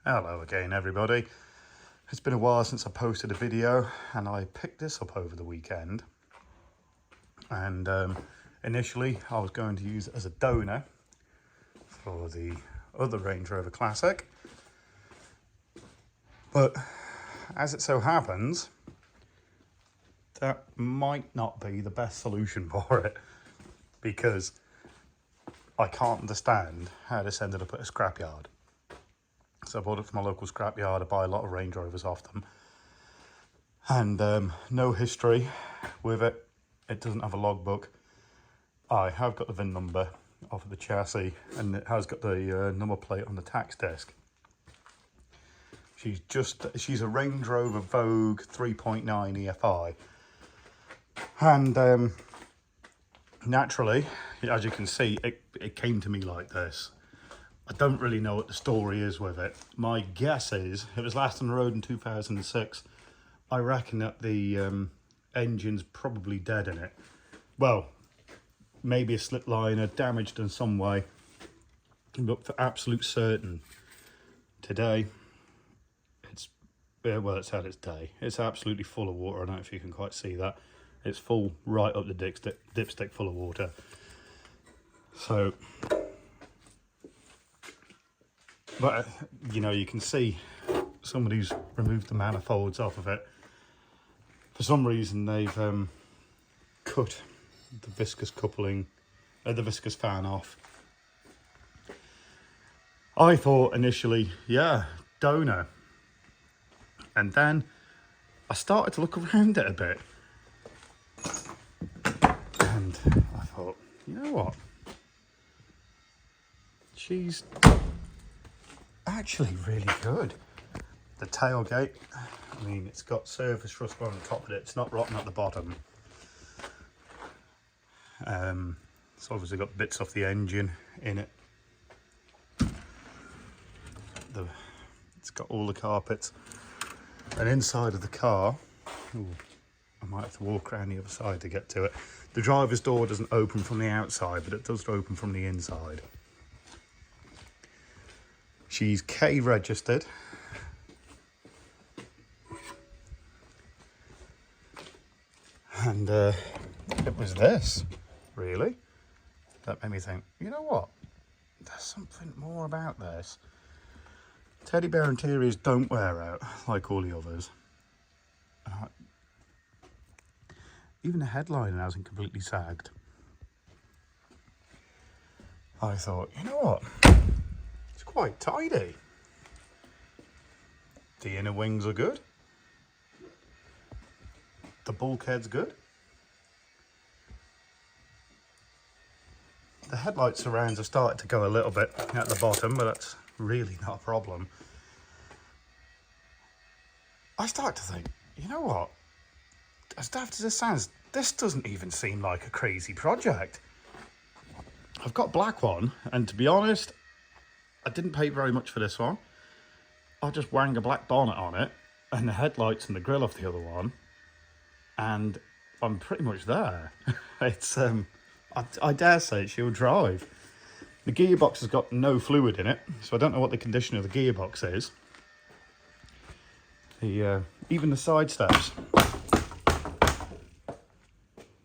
Hello again, everybody. It's been a while since I posted a video, and I picked this up over the weekend. And initially, I was going to use it as a donor for the other Range Rover Classic. But as it so happens, that might not be the best solution for it, because I can't understand how this ended up at a scrapyard. So I bought it from a local scrapyard. I buy a lot of Range Rovers off them. And no history with it. It doesn't have a logbook. I have got the VIN number off of the chassis, and it has got the number plate on the tax disc. She's a Range Rover Vogue 3.9 EFI. And naturally, as you can see, it came to me like this. I don't really know what the story is with it. My guess is it was last on the road in 2006. I reckon that the engine's probably dead in it. Well, maybe a slip liner, damaged in some way. But for absolute certain, today, it's had its day. It's absolutely full of water. I don't know if you can quite see that. It's full right up the dipstick full of water. So, but you know, you can see somebody's removed the manifolds off of it. For some reason, they've cut the viscous coupling, the viscous fan off. I thought initially, yeah, donor. And then I started to look around it a bit. And I thought, you know what? She's actually really good. The tailgate, I mean, it's got surface rust on the top of it. It's not rotten at the bottom. It's obviously got bits off the engine in it. It's got all the carpets. And inside of the car, ooh, I might have to walk around the other side to get to it. The driver's door doesn't open from the outside, but it does open from the inside. She's K registered. And it was this, really, that made me think, you know what? There's something more about this. Teddy bear interiors don't wear out like all the others. Even the headliner hasn't completely sagged. I thought, you know what? It's quite tidy. The inner wings are good. The bulkhead's good. The headlight surrounds have started to go a little bit at the bottom, but that's really not a problem. I start to think, you know what? As daft as this sounds, this doesn't even seem like a crazy project. I've got a black one, and to be honest, I didn't pay very much for this one. I'll just wang a black bonnet on it, and the headlights and the grille off the other one, and I'm pretty much there. It's I dare say she'll drive. The gearbox has got no fluid in it, so I don't know what the condition of the gearbox is. Even the side steps,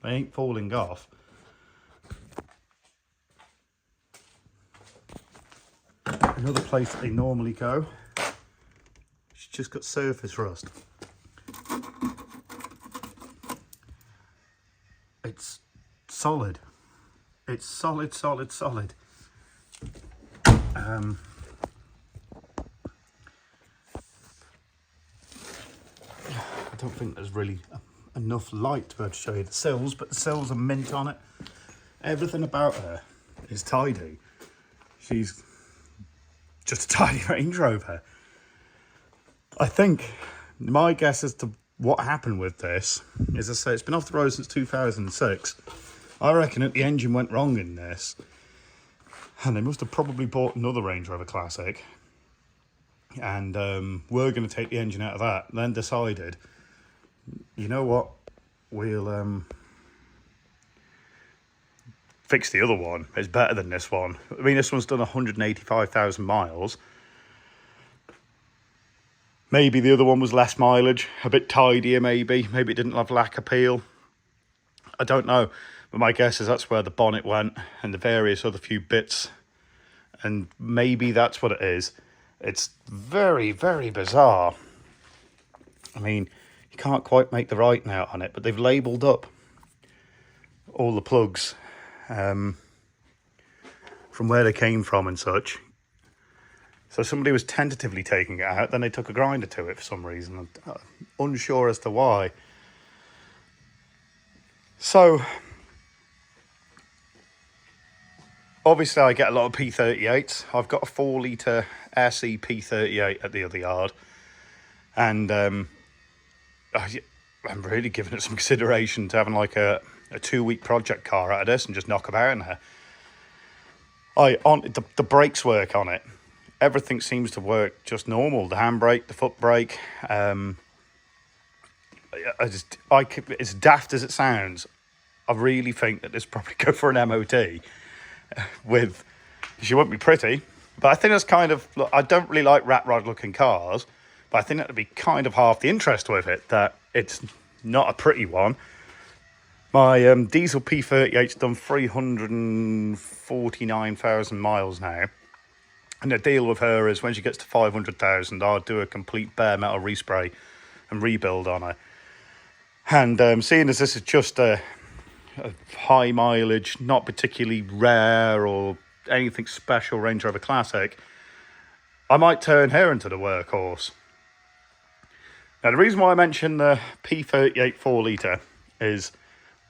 they ain't falling off. Another place that they normally go, she's just got surface rust. It's solid. It's solid, solid, solid. I don't think there's really enough light to be able to show you the sills, but the sills are mint on it. Everything about her is tidy. She's just a tidy Range Rover. I think my guess as to what happened with this is, I say, it's been off the road since 2006. I reckon that the engine went wrong in this, and they must have probably bought another Range Rover Classic, and were going to take the engine out of that, and then decided, you know what, we'll fix the other one. It's better than this one. I mean, this one's done 185,000 miles. Maybe the other one was less mileage, a bit tidier maybe. Maybe it didn't have lack appeal. I don't know. But my guess is that's where the bonnet went and the various other few bits. And maybe that's what it is. It's very, very bizarre. I mean, you can't quite make the writing out on it, but they've labelled up all the plugs from where they came from and such. So somebody was tentatively taking it out, then they took a grinder to it for some reason. I'm unsure as to why. So, obviously I get a lot of P38s. I've got a 4-litre SE P38 at the other yard. And I'm really giving it some consideration to having like a 2-week project car out of this and just knock about in there. The brakes work on it. Everything seems to work just normal. The handbrake, the foot brake. It's daft as it sounds. I really think that this probably go for an MOT with. She won't be pretty, but I think that's kind of. I don't really like rat rod looking cars, but I think that would be kind of half the interest with it. That it's not a pretty one. My diesel P38's done 349,000 miles now. And the deal with her is when she gets to 500,000, I'll do a complete bare metal respray and rebuild on her. And seeing as this is just a high mileage, not particularly rare or anything special Range Rover Classic, I might turn her into the workhorse. Now, the reason why I mention the P38 4-litre is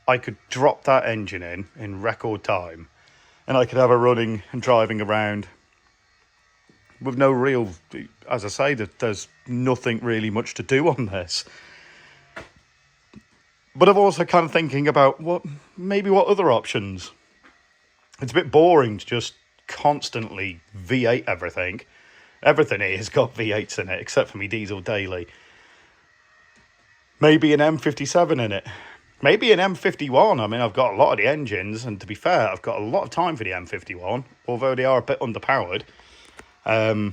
I could drop that engine in record time and I could have her running and driving around with no real, as I say, there's nothing really much to do on this. But I'm also kind of thinking about what other options. It's a bit boring to just constantly V8 everything. Everything here has got V8s in it, except for me diesel daily. Maybe an M57 in it. Maybe an M51. I mean, I've got a lot of the engines, and to be fair, I've got a lot of time for the M51, although they are a bit underpowered. I've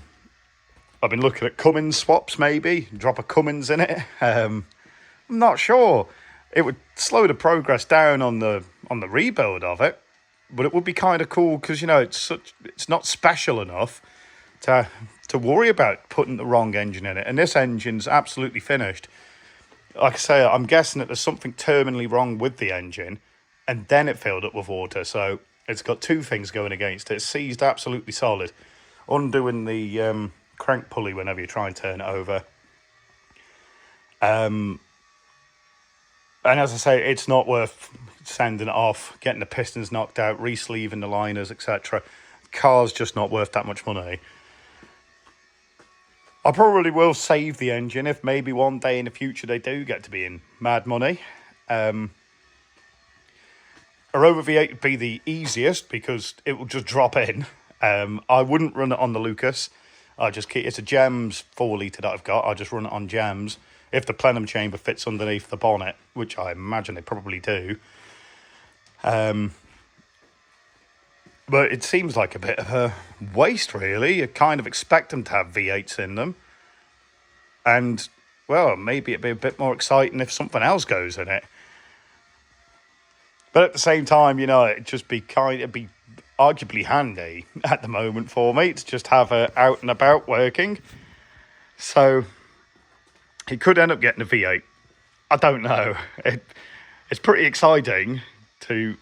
been looking at Cummins swaps, maybe drop a Cummins in it. I'm not sure. It would slow the progress down on the rebuild of it, but it would be kind of cool because it's not special enough to worry about putting the wrong engine in it. And this engine's absolutely finished. Like I say, I'm guessing that there's something terminally wrong with the engine, and then it filled up with water. So it's got two things going against it. It's seized absolutely solid. Undoing the crank pulley whenever you try and turn it over. And as I say, it's not worth sending it off, getting the pistons knocked out, re-sleeving the liners, etc. Car's just not worth that much money. I probably will save the engine if maybe one day in the future they do get to be in mad money. A Rover V8 would be the easiest because it will just drop in. I wouldn't run it on the Lucas. It's a Gems 4-litre that I've got. I'll just run it on Gems if the plenum chamber fits underneath the bonnet, which I imagine they probably do. But it seems like a bit of a waste, really. You kind of expect them to have V8s in them. And, well, maybe it'd be a bit more exciting if something else goes in it. But at the same time, it'd just be it'd be arguably handy at the moment for me to just have her out and about working. So it could end up getting a V8. I don't know. It's pretty exciting to,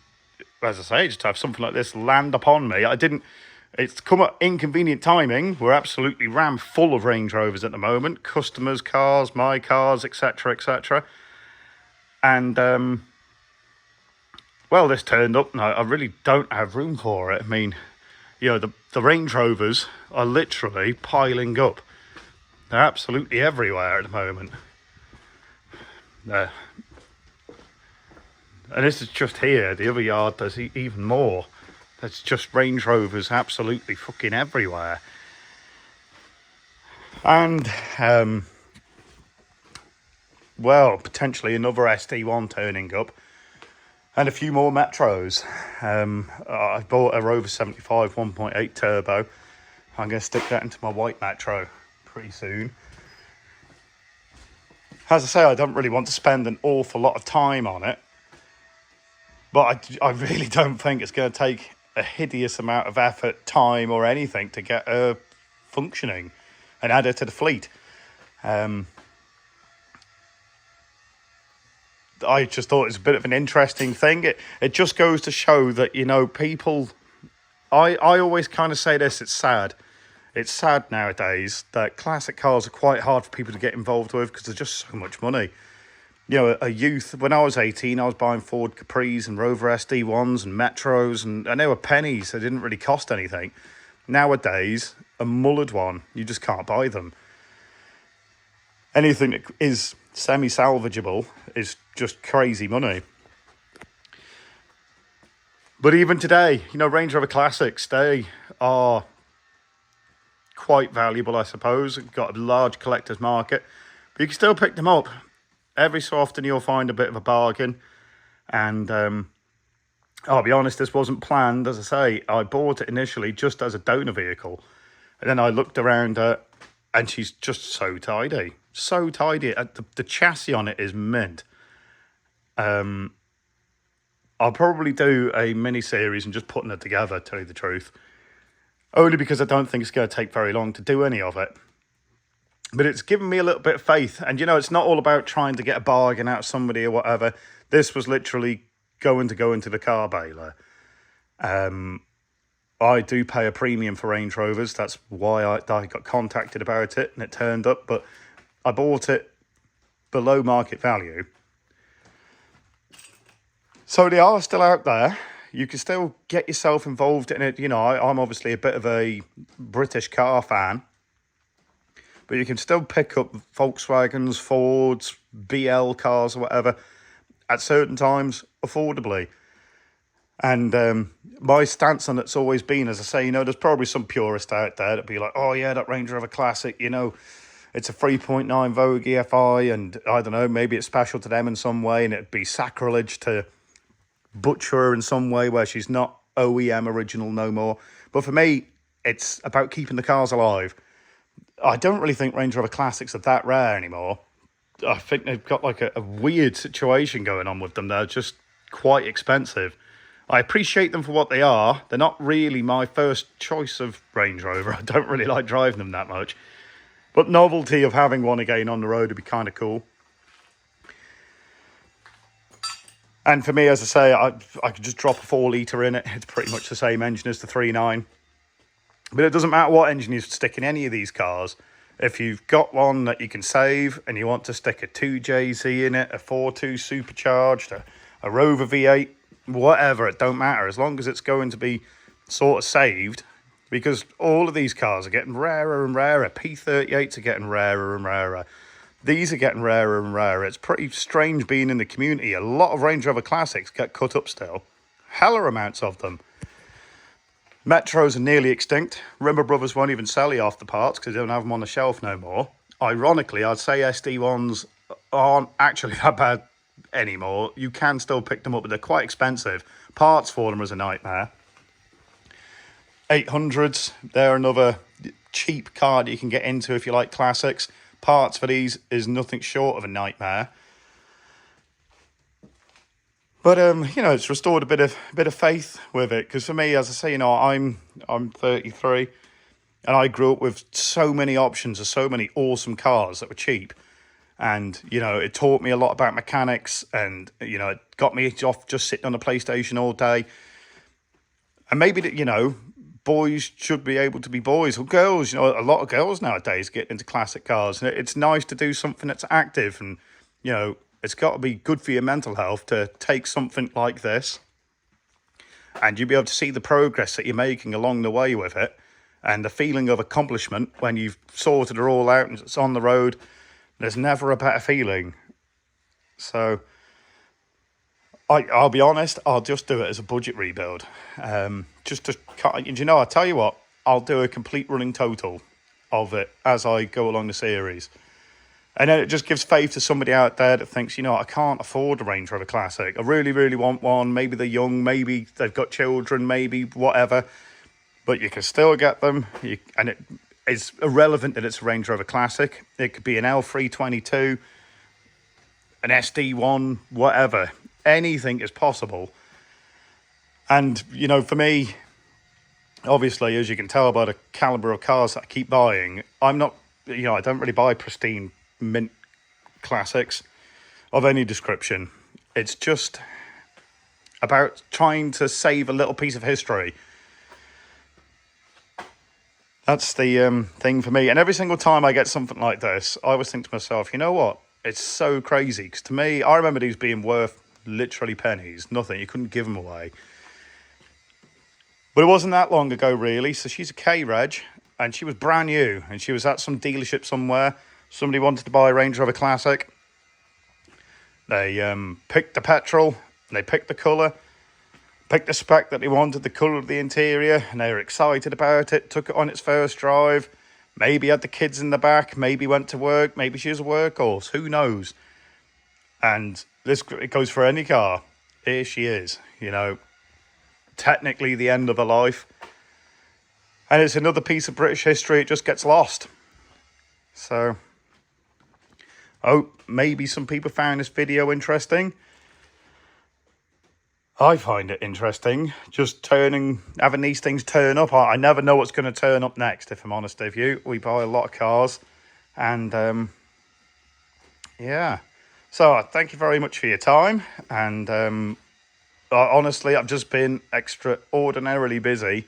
as I say, just to have something like this land upon me. It's come at inconvenient timing. We're absolutely rammed full of Range Rovers at the moment. Customers' cars, my cars, etc., etc. And, well, this turned up and I really don't have room for it. I mean, the Range Rovers are literally piling up. They're absolutely everywhere at the moment. And this is just here. The other yard, there's even more. There's just Range Rovers absolutely fucking everywhere. And, well, potentially another SD1 turning up. And a few more Metros. I bought a Rover 75 1.8 turbo. I'm going to stick that into my white Metro pretty soon. As I say, I don't really want to spend an awful lot of time on it, but I really don't think it's going to take a hideous amount of effort, time, or anything to get her functioning and add her to the fleet. I just thought it was a bit of an interesting thing. It just goes to show that, you know, people... I always kind of say this, it's sad. It's sad nowadays that classic cars are quite hard for people to get involved with because there's just so much money. You know, a youth, when I was 18, I was buying Ford Capris and Rover SD1s and Metros, and they were pennies. They didn't really cost anything. Nowadays, a mullered one, you just can't buy them. Anything that is semi-salvageable is just crazy money. But even today, you know, Range Rover Classics, they are quite valuable, I suppose. Got a large collector's market, but you can still pick them up. Every so often you'll find a bit of a bargain. And I'll be honest, this wasn't planned. As I say, I bought it initially just as a donor vehicle. And then I looked around her, and she's just so tidy. So tidy. The chassis on it is mint. I'll probably do a mini-series and just putting it together, to tell you the truth. Only because I don't think it's going to take very long to do any of it. But it's given me a little bit of faith. And, you know, it's not all about trying to get a bargain out of somebody or whatever. This was literally go into the car baler. I do pay a premium for Range Rovers. That's why I got contacted about it and it turned up. But I bought it below market value. So they are still out there. You can still get yourself involved in it. You know, I'm obviously a bit of a British car fan. But you can still pick up Volkswagens, Fords, BL cars or whatever at certain times affordably. And my stance on it's always been, as I say, you know, there's probably some purist out there that'd be like, oh yeah, that Range Rover Classic, you know, it's a 3.9 Vogue EFI and I don't know, maybe it's special to them in some way and it'd be sacrilege to butcher her in some way where she's not OEM original no more. But for me, it's about keeping the cars alive. I don't really think Range Rover Classics are that rare anymore. I think they've got like a weird situation going on with them. They're just quite expensive. I appreciate them for what they are. They're not really my first choice of Range Rover. I don't really like driving them that much. But novelty of having one again on the road would be kind of cool. And for me, as I say, I could just drop a 4-litre in it. It's pretty much the same engine as the 3.9. But it doesn't matter what engine you stick in any of these cars. If you've got one that you can save and you want to stick a 2JZ in it, a 4.2 supercharged, a Rover V8, whatever, it don't matter. As long as it's going to be sort of saved, because all of these cars are getting rarer and rarer. P38s are getting rarer and rarer. These are getting rarer and rarer. It's pretty strange being in the community. A lot of Range Rover Classics get cut up still. Hella amounts of them. Metros are nearly extinct. Rimmer Brothers won't even sell you off the parts because they don't have them on the shelf no more. Ironically, I'd say SD1s aren't actually that bad anymore. You can still pick them up, but they're quite expensive. Parts for them is a nightmare. 800s, they're another cheap car that you can get into if you like classics. Parts for these is nothing short of a nightmare. But you know, it's restored a bit of faith with it, because for me, as I say, you know, I'm 33, and I grew up with so many options of so many awesome cars that were cheap, and you know, it taught me a lot about mechanics, and you know, it got me off just sitting on the PlayStation all day. And maybe that, you know, boys should be able to be boys, or girls. You know, a lot of girls nowadays get into classic cars, and it's nice to do something that's active, and you know, it's got to be good for your mental health to take something like this and you'll be able to see the progress that you're making along the way with it and the feeling of accomplishment when you've sorted it all out and it's on the road. There's never a better feeling. So I'll be honest, I'll just do it as a budget rebuild. Just to, you know, I'll tell you what, I'll do a complete running total of it as I go along the series. And then it just gives faith to somebody out there that thinks, you know, I can't afford a Range Rover Classic. I really, really want one. Maybe they're young, maybe they've got children, maybe whatever. But you can still get them. And it's irrelevant that it's a Range Rover Classic. It could be an L322. an SD1, whatever. Anything is possible. And, you know, for me, obviously, as you can tell by the caliber of cars that I keep buying, I'm not, you know, I don't really buy pristine mint classics of any description. It's just about trying to save a little piece of history. That's the thing for me. And every single time I get something like this, I always think to myself, you know what? It's so crazy. Because to me, I remember these being worth literally pennies. Nothing. You couldn't give them away. But it wasn't that long ago, really. So she's a K-Reg, and she was brand new. And she was at some dealership somewhere. Somebody wanted to buy a Range Rover Classic. They picked the petrol. They picked the colour. Picked the spec that they wanted, the colour of the interior. And they were excited about it. Took it on its first drive. Maybe had the kids in the back. Maybe went to work. Maybe she was a workhorse. Who knows? And it goes for any car. Here she is, you know. Technically the end of her life, and it's another piece of British history. It just gets lost. So maybe some people found this video interesting. I find it interesting, just having these things turn up. I never know what's going to turn up next, if I'm honest with you. We buy a lot of cars, and yeah. So thank you very much for your time, and honestly, I've just been extraordinarily busy,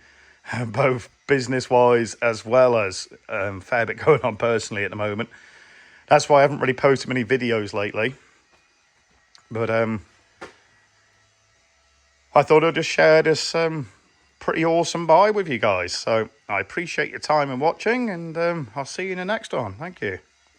both business-wise as well as a fair bit going on personally at the moment. That's why I haven't really posted many videos lately. But I thought I'd just share this pretty awesome buy with you guys. So I appreciate your time and watching, and I'll see you in the next one. Thank you.